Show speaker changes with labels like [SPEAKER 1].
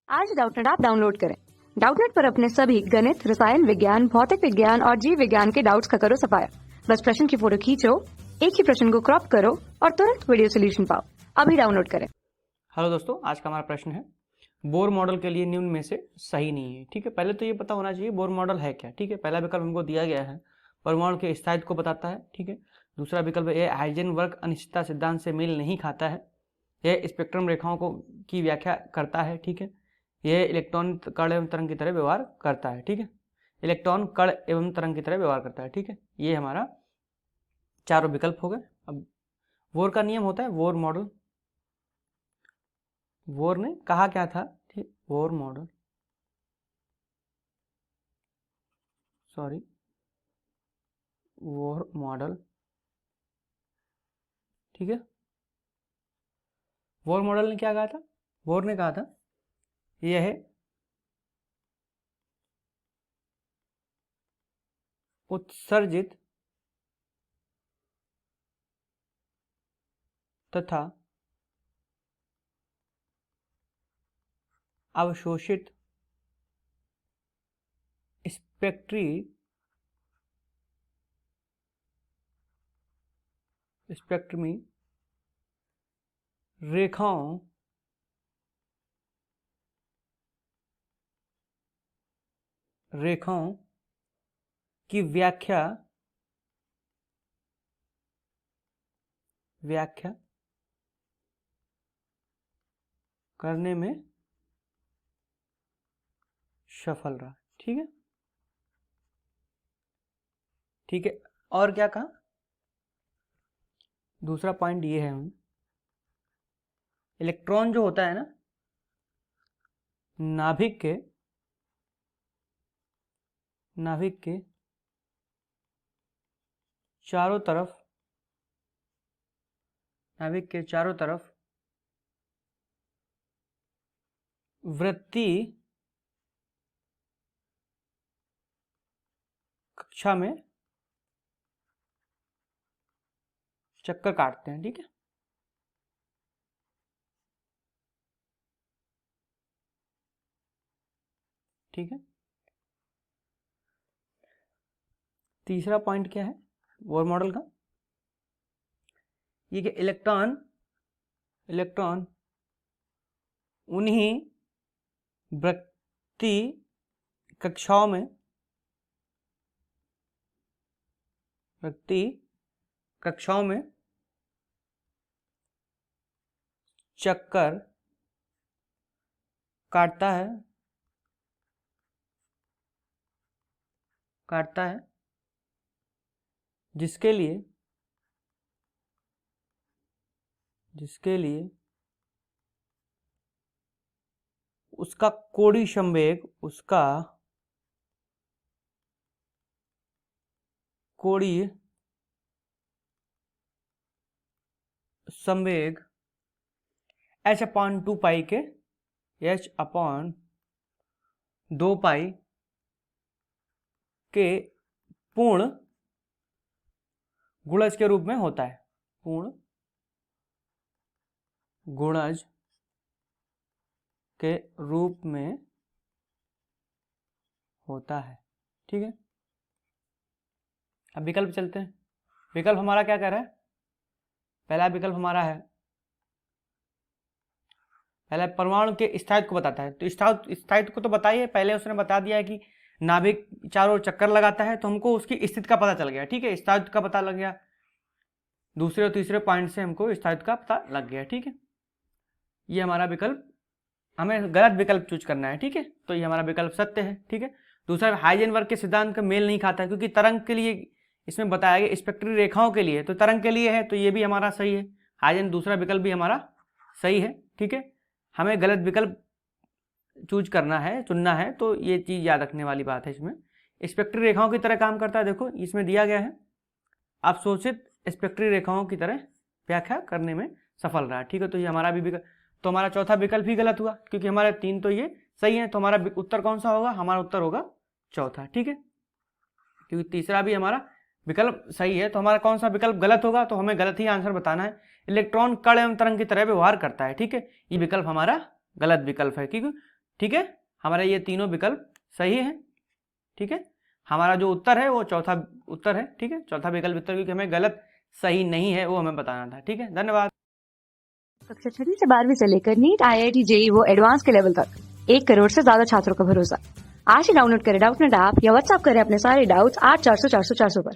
[SPEAKER 1] आज Doubtnut app download करें। Doubtnut पर अपने सभी गणित, रसायन विज्ञान, भौतिक विज्ञान और जीव विज्ञान के डाउट्स का करो सफाया। बस प्रश्न की फोटो खींचो, एक ही प्रश्न को क्रॉप करो और तुरंत वीडियो सोल्यूशन पाओ। अभी डाउनलोड करें।
[SPEAKER 2] हेलो दोस्तों, आज का हमारा प्रश्न है बोर मॉडल के लिए निम्न में से सही नहीं है। ठीक है, पहले तो ये पता होना चाहिए बोर मॉडल है क्या। ठीक है, पहला विकल्प हमको दिया गया है परमाणु के स्थायित्व को बताता है। ठीक है, दूसरा विकल्प है हाइजेनबर्ग अनिश्चितता सिद्धांत से मेल नहीं खाता है, यह स्पेक्ट्रम रेखाओं को की व्याख्या करता है। ठीक है, यह इलेक्ट्रॉन कण एवं तरंग की तरह व्यवहार करता है। ठीक है, इलेक्ट्रॉन कण एवं तरंग की तरह व्यवहार करता है। ठीक है, ये हमारा चारों विकल्प हो गए। अब बोर का नियम होता है बोर मॉडल। बोर ने कहा क्या था? ठीक, Bohr model, sorry Bohr model. ठीक है, बोर मॉडल ने क्या कहा था? बोर ने कहा था यह है उत्सर्जित तथा अवशोषित स्पेक्ट्रमी रेखाओं की व्याख्या करने में सफल रहा। ठीक है, ठीक है, और क्या कहा? दूसरा पॉइंट ये है, हम इलेक्ट्रॉन जो होता है ना, नाभिक के चारों तरफ वृत्तीय कक्षा में चक्कर काटते हैं। ठीक है, ठीक है, तीसरा पॉइंट क्या है बोर मॉडल का? ये कि इलेक्ट्रॉन उन्हीं वृत्तीय कक्षाओं में चक्कर काटता है जिसके लिए उसका कोणीय संवेग h/2 पाई के h/2 पाई के पूर्ण गुणज के रूप में होता है। पूर्ण गुणज के रूप में होता है। ठीक है, अब विकल्प चलते हैं। विकल्प हमारा क्या कह रहा है? पहला विकल्प हमारा है, पहला परमाणु के स्थायित्व को बताता है। तो स्थायित्व को तो बताइए, पहले उसने बता दिया है कि नाभिक चारों ओर चक्कर लगाता है, तो हमको उसकी स्थिति का पता चल गया। ठीक है, स्थायित्व का पता लग गया, दूसरे और तीसरे पॉइंट से हमको स्थायित्व का पता लग गया। ठीक है, ये हमारा विकल्प, हमें गलत विकल्प चूज करना है। ठीक है, तो ये हमारा विकल्प सत्य है। ठीक है, दूसरा हाइजेनबर्ग के सिद्धांत का मेल नहीं खाता है, क्योंकि तरंग के लिए इसमें बताया गया स्पेक्ट्रल रेखाओं के लिए, तो तरंग के लिए है, तो ये भी हमारा सही है। दूसरा विकल्प भी हमारा सही है। ठीक है, हमें गलत विकल्प चुनना है, तो ये चीज याद रखने वाली बात है। इसमें स्पेक्ट्रल रेखाओं की तरह काम करता है। देखो इसमें दिया गया है अवशोषित स्पेक्ट्रल रेखाओं की तरह व्याख्या करने में सफल रहा। ठीक है, तो ये हमारा भी विकल्प, तो हमारा चौथा विकल्प ही गलत हुआ, क्योंकि हमारे 3 तो ये सही है। तो हमारा उत्तर कौन सा होगा? हमारा उत्तर होगा चौथा। ठीक है, क्योंकि तीसरा भी हमारा विकल्प सही है, तो हमारा कौन सा विकल्प गलत होगा? तो हमें गलत ही आंसर बताना है। इलेक्ट्रॉन कण एवं तरंग की तरह व्यवहार करता है। ठीक है, ये विकल्प हमारा गलत विकल्प है, क्योंकि ठीक है, हमारा ये तीनों विकल्प सही है। ठीक है, हमारा जो उत्तर है वो चौथा उत्तर है। ठीक है, चौथा विकल्प उत्तर, क्योंकि हमें गलत सही नहीं है वो हमें बताना था। ठीक है, धन्यवाद।
[SPEAKER 1] कक्षा 6वीं से 12वीं से लेकर नीट, IIT, JEE वो एडवांस के लेवल तक 1 करोड़ से ज्यादा छात्रों का भरोसा। आज ही डाउनलोड करें डाउटनेट ऐप या व्हाट्सएप करें अपने सारे डाउट्स 8400 400 400 पर।